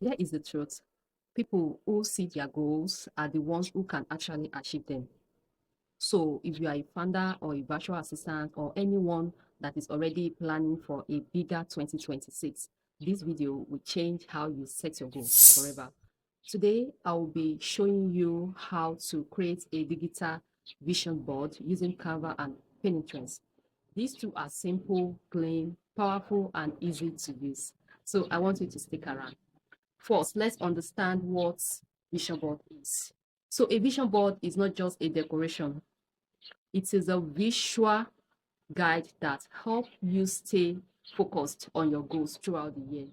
Here is the truth. People who see their goals are the ones who can actually achieve them. So if you are a founder or a virtual assistant or anyone that is already planning for a bigger 2026, this video will change how you set your goals forever. Today, I will be showing you how to create a digital vision board using Canva and Pinterest. These two are simple, clean, powerful, and easy to use. So I want you to stick around. First, let's understand what vision board is. So a vision board is not just a decoration. It is a visual guide that helps you stay focused on your goals throughout the year.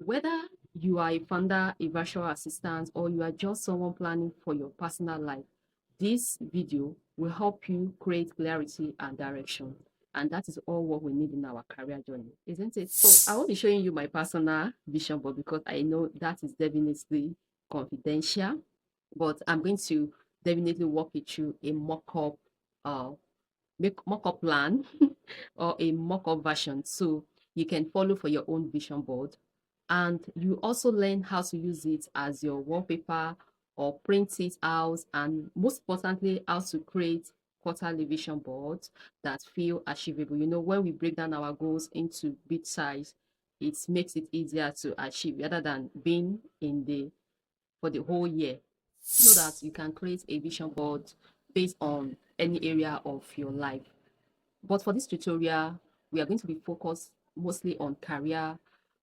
Whether you are a founder, a virtual assistant, or you are just someone planning for your personal life, this video will help you create clarity and direction. And that is all what we need in our career journey, isn't it? So I will be showing you my personal vision board because I know that is definitely confidential, but I'm going to definitely walk you through a mock-up uh, mock-up plan or a mock-up version so you can follow for your own vision board, and you also learn how to use it as your wallpaper or print it out, and most importantly how to create quarterly vision boards that feel achievable. When we break down our goals into bit size, it makes it easier to achieve rather than being in the for the whole year, so that you can create a vision board based on any area of your life. But for this tutorial, we are going to be focused mostly on career,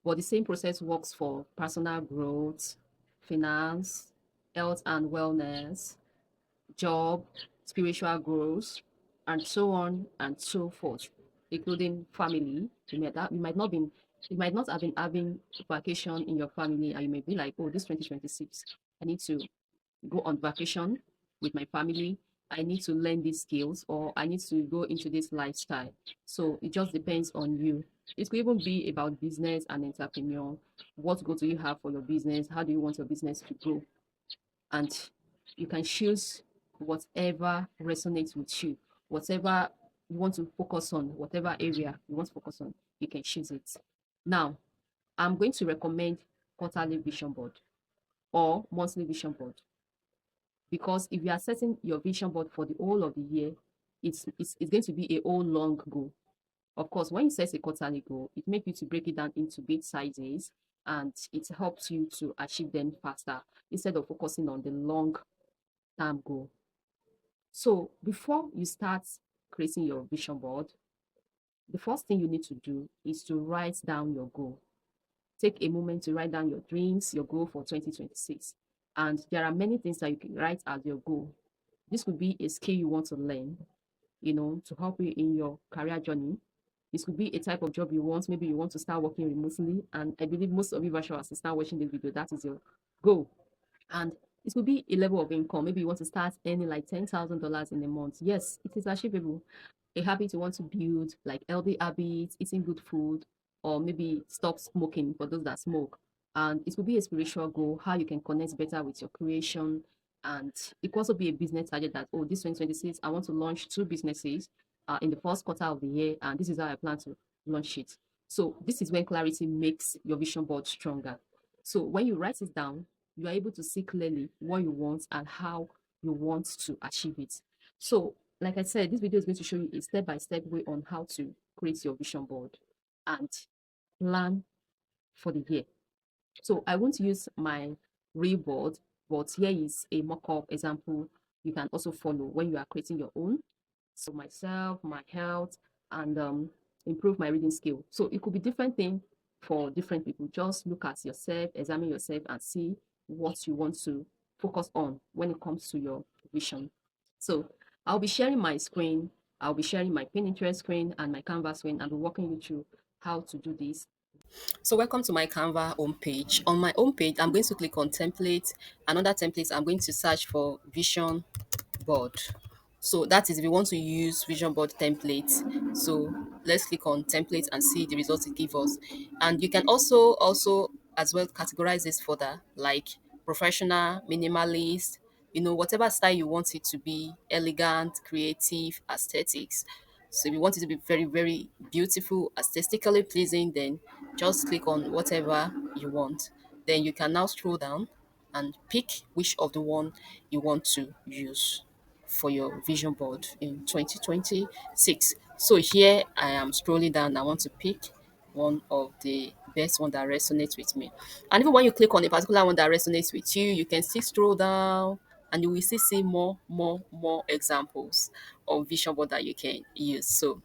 but the same process works for personal growth, finance, health and wellness, job, spiritual growth, and so on and so forth, including family. You might not have been having vacation in your family, and you may be like, oh, this 2026, I need to go on vacation with my family. I need to learn these skills, or I need to go into this lifestyle. So it just depends on you. It could even be about business and entrepreneur. What goal do you have for your business? How do you want your business to grow? And you can choose whatever resonates with you, whatever you want to focus on, whatever area you want to focus on, you can choose it. Now, I'm going to recommend quarterly vision board or monthly vision board, because if you are setting your vision board for the whole of the year, it's going to be a whole long goal. Of course, when you set a quarterly goal, it makes you to break it down into bit sizes, and it helps you to achieve them faster instead of focusing on the long term goal. So before you start creating your vision board, the first thing you need to do is to write down your goal. Take a moment to write down your dreams, your goal for 2026. And there are many things that you can write as your goal. This could be a skill you want to learn, to help you in your career journey. This could be a type of job you want. Maybe you want to start working remotely. And I believe most of you virtual assistants watching this video, that is your goal. And it could be a level of income. Maybe you want to start earning like $10,000 in a month. Yes, it is achievable. A habit you want to build, like healthy habits, eating good food, or maybe stop smoking for those that smoke. And it could be a spiritual goal, how you can connect better with your creation. And it could also be a business target that, oh, this 2026, I want to launch 2 businesses in the first quarter of the year, and this is how I plan to launch it. So this is when clarity makes your vision board stronger. So when you write it down, you are able to see clearly what you want and how you want to achieve it. So, like I said, this video is going to show you a step-by-step way on how to create your vision board and plan for the year. So I won't use my real board, but here is a mock-up example you can also follow when you are creating your own. So myself, my health, and improve my reading skill. So it could be different thing for different people. Just look at yourself, examine yourself, and see what you want to focus on when it comes to your vision. So I'll be sharing my screen. I'll be sharing my Pinterest screen and my Canva screen, and be walking you through how to do this. So welcome to my Canva homepage. On my homepage, I'm going to click on template. Another template, I'm going to search for vision board. So that is if you want to use vision board templates. So let's click on template and see the results it gives us. And you can also as well categorize this further, like professional, minimalist, whatever style you want it to be, elegant, creative, aesthetics. So if you want it to be very, very beautiful, aesthetically pleasing, then just click on whatever you want. Then you can now scroll down and pick which of the one you want to use for your vision board in 2026. So here I am scrolling down. I want to pick one of the best one that resonates with me. And even when you click on a particular one that resonates with you, you can still scroll down and you will still see more examples of vision board that you can use. So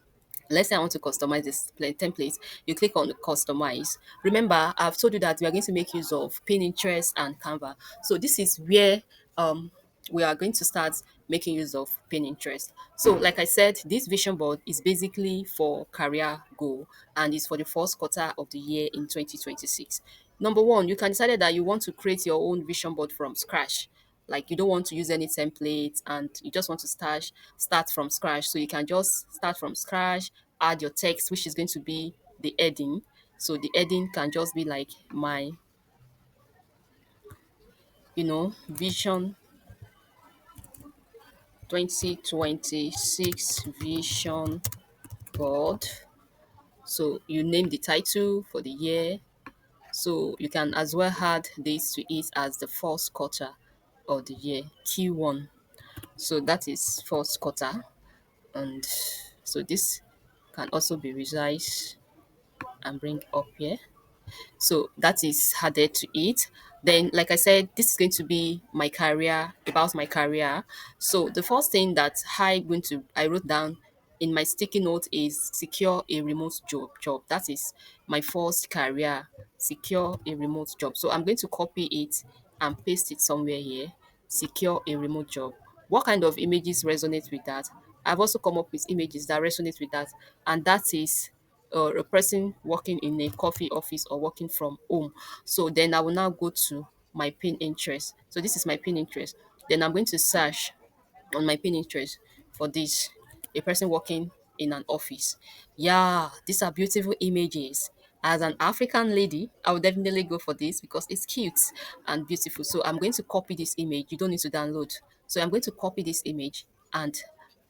let's say I want to customize this template, you click on customize. Remember, I've told you that we are going to make use of Pinterest and Canva. So this is where um we are going to start making use of Pinterest. So like I said, this vision board is basically for career goal and is for the first quarter of the year in 2026. Number one, you can decide that you want to create your own vision board from scratch. Like you don't want to use any templates and you just want to start from scratch. So you can just start from scratch, add your text, which is going to be the heading. So the heading can just be like my, vision 2026 vision board. So you name the title for the year. So you can as well add this to it as the first quarter of the year, Q1. So that is first quarter. And so this can also be resized and bring up here. So that is added to it. Then, like I said, this is going to be my career, about my career. So the first thing that I wrote down in my sticky note is secure a remote job. That is my first career, secure a remote job. So I'm going to copy it and paste it somewhere here. Secure a remote job. What kind of images resonate with that? I've also come up with images that resonate with that, and that is a person working in a coffee office or working from home. So then I will now go to my pin interest. So this is my pin interest. Then I'm going to search on my pin interest for this, a person working in an office. Yeah, these are beautiful images. As an African lady, I would definitely go for this because it's cute and beautiful. So I'm going to copy this image. You don't need to download. So I'm going to copy this image and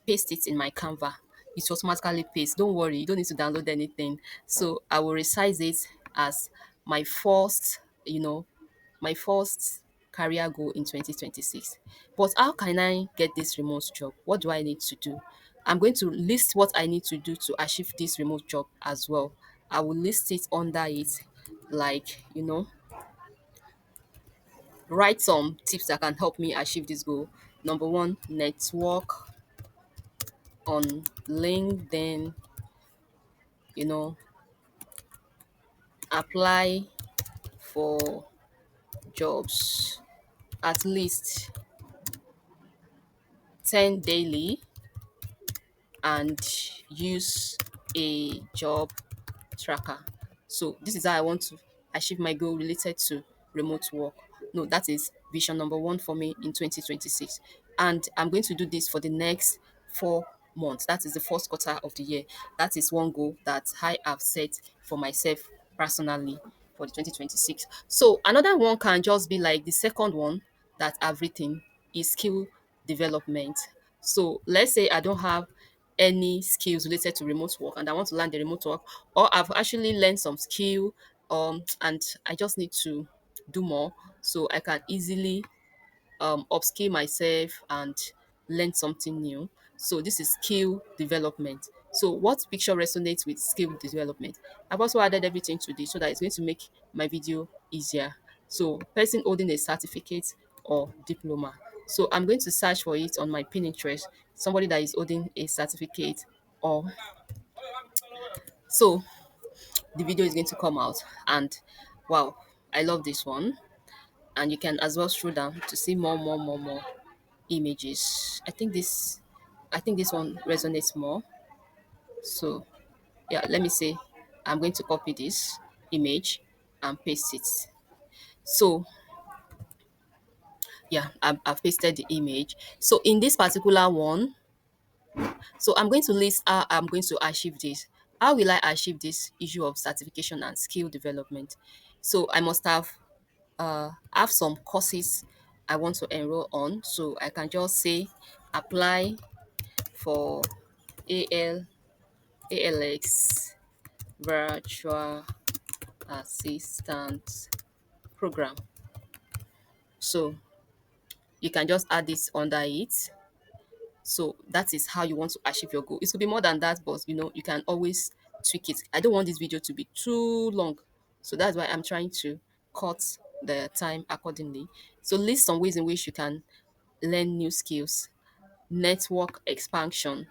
paste it in my Canva. It automatically pastes. Don't worry, you don't need to download anything. So I will resize it as my first, my first career goal in 2026. But how can I get this remote job? What do I need to do? I'm going to list what I need to do to achieve this remote job as well. I will list it under it, like, write some tips that can help me achieve this goal. Number one, network on LinkedIn, you know, apply for jobs at least 10 daily and use a job tracker. So this is how I want to achieve my goal related to remote work. No, that is vision number one for me in 2026. And I'm going to do this for the next 4 months. That is the first quarter of the year. That is one goal that I have set for myself personally for the 2026. So another one can just be like the second one that I've written is skill development. So let's say I don't have any skills related to remote work and I want to learn the remote work, or I've actually learned some skill and I just need to do more so I can easily upskill myself and learn something new. So this is skill development. So what picture resonates with skill development? I've also added everything to this so that it's going to make my video easier. So person holding a certificate or diploma. So I'm going to search for it on my Pinterest. Somebody that is holding a certificate or so the video is going to come out and wow, I love this one. And you can as well scroll down to see more images. I think this one resonates more. So yeah, let me say I'm going to copy this image and paste it. So yeah, I've pasted the image. So in this particular one, so I'm going to list how I'm going to achieve this. How will I achieve this issue of certification and skill development? So I must have some courses I want to enroll on. So I can just say apply for AL ALX virtual assistant program. So you can just add this under it. So that is how you want to achieve your goal. It could be more than that, but you can always tweak it. I don't want this video to be too long. So that's why I'm trying to cut the time accordingly. So list some ways in which you can learn new skills. Network expansion.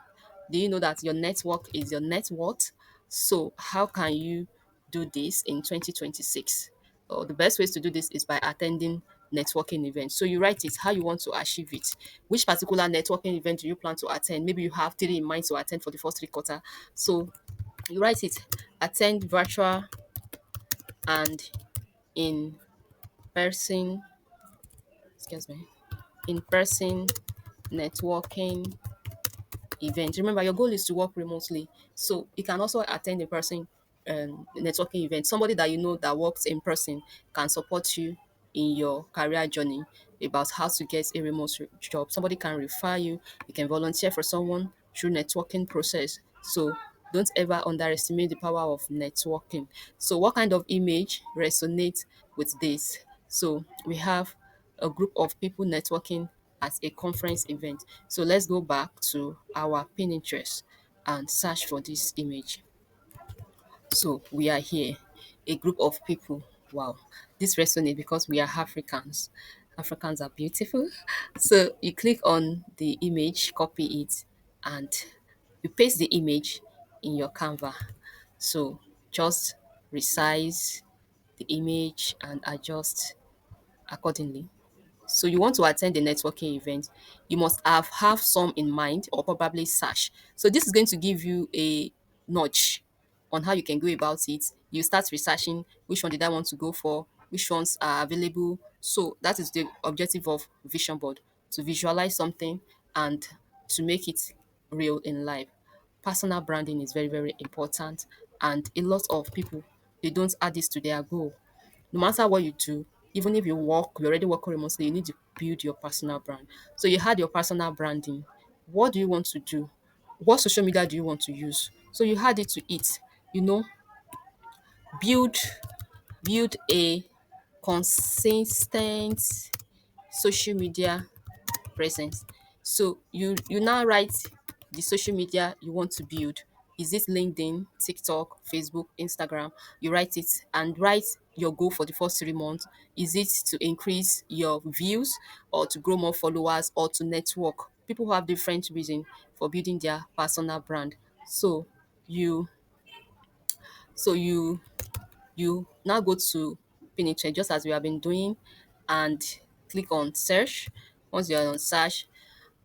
Do you know that your network is your net worth? So how can you do this in 2026? The best ways to do this is by attending networking events. So you write it how you want to achieve it. Which particular networking event do you plan to attend? Maybe you have three in mind to attend for the first 3 quarter. So you write it, attend virtual and in person, excuse me, in person networking event. Remember, your goal is to work remotely, so you can also attend in person networking event. Somebody that you know that works in person can support you in your career journey about how to get a remote job. Somebody can refer you. You can volunteer for someone through networking process. So don't ever underestimate the power of networking. So what kind of image resonates with this? So we have a group of people networking at a conference event. So let's go back to our Pinterest and search for this image. So we are here, a group of people. Wow, this resonates because we are Africans. Africans are beautiful. So you click on the image, copy it, and you paste the image in your Canva. So just resize the image and adjust accordingly. So you want to attend a networking event, you must have some in mind or probably search. So this is going to give you a nudge on how you can go about it. You start researching which one did I want to go for, which ones are available. So that is the objective of vision board, to visualize something and to make it real in life. Personal branding is very, very important, and a lot of people, they don't add this to their goal. No matter what you do, even if you're already working remotely, you need to build your personal brand. So you had your personal branding. What do you want to do? What social media do you want to use? So you had it to it. You know, build build a consistent social media presence. So you now write the social media you want to build. Is it LinkedIn, TikTok, Facebook, Instagram? You write it and write your goal for the first 3 months. Is it to increase your views or to grow more followers or to network? People who have different reason for building their personal brand. So you so you now go to Pinterest just as we have been doing and click on search. Once you're on search,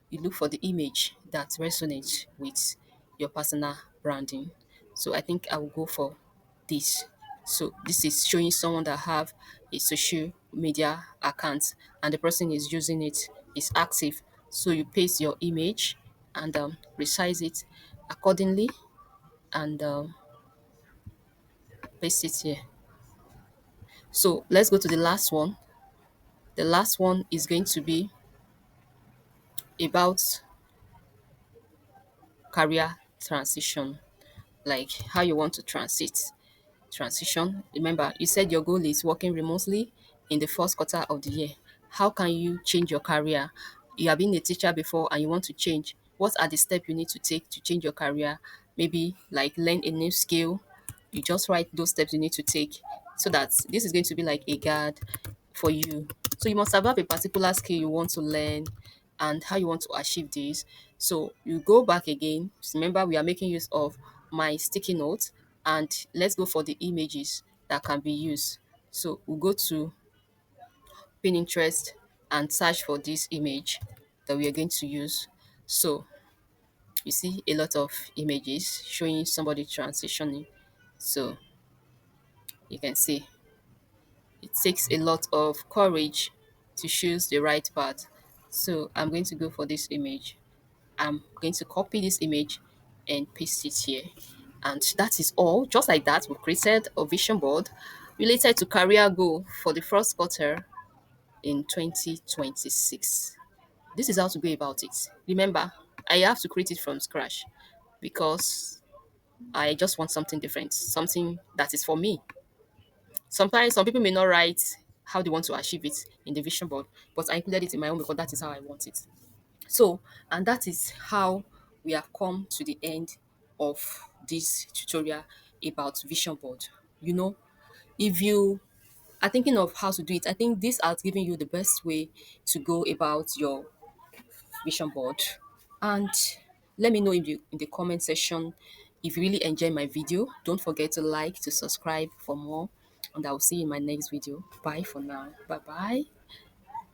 you look for the image that resonates with your personal branding. So I think I will go for this. So this is showing someone that have a social media account and the person is using it, is active. So you paste your image and resize it accordingly and paste it here. So let's go to the last one. The last one is going to be about career transition, like how you want to transition. Remember, you said your goal is working remotely in the first quarter of the year. How can you change your career? You have been a teacher before and you want to change. What are the steps you need to take to change your career? Maybe like learn a new skill. You just write those steps you need to take so that this is going to be like a guide for you. So you must have a particular skill you want to learn and how you want to achieve this. So you go back again. Remember, we are making use of my sticky notes and let's go for the images that can be used. So we'll go to Pinterest and search for this image that we are going to use. So you see a lot of images showing somebody transitioning. So you can see it takes a lot of courage to choose the right path. So I'm going to go for this image. I'm going to copy this image and paste it here. And that is all. Just like that, we've created a vision board related to career goal for the first quarter in 2026. This is how to go about it. Remember, I have to create it from scratch because I just want something different, something that is for me. Sometimes some people may not write how they want to achieve it in the vision board, but I included it in my own because that is how I want it. So, and that is how we have come to the end of this tutorial about vision board. You know, if you are thinking of how to do it, I think this has given you the best way to go about your vision board. And let me know in the comment section if you really enjoy my video. Don't forget to like, to subscribe for more, and I will see you in my next video. Bye for now. Bye bye.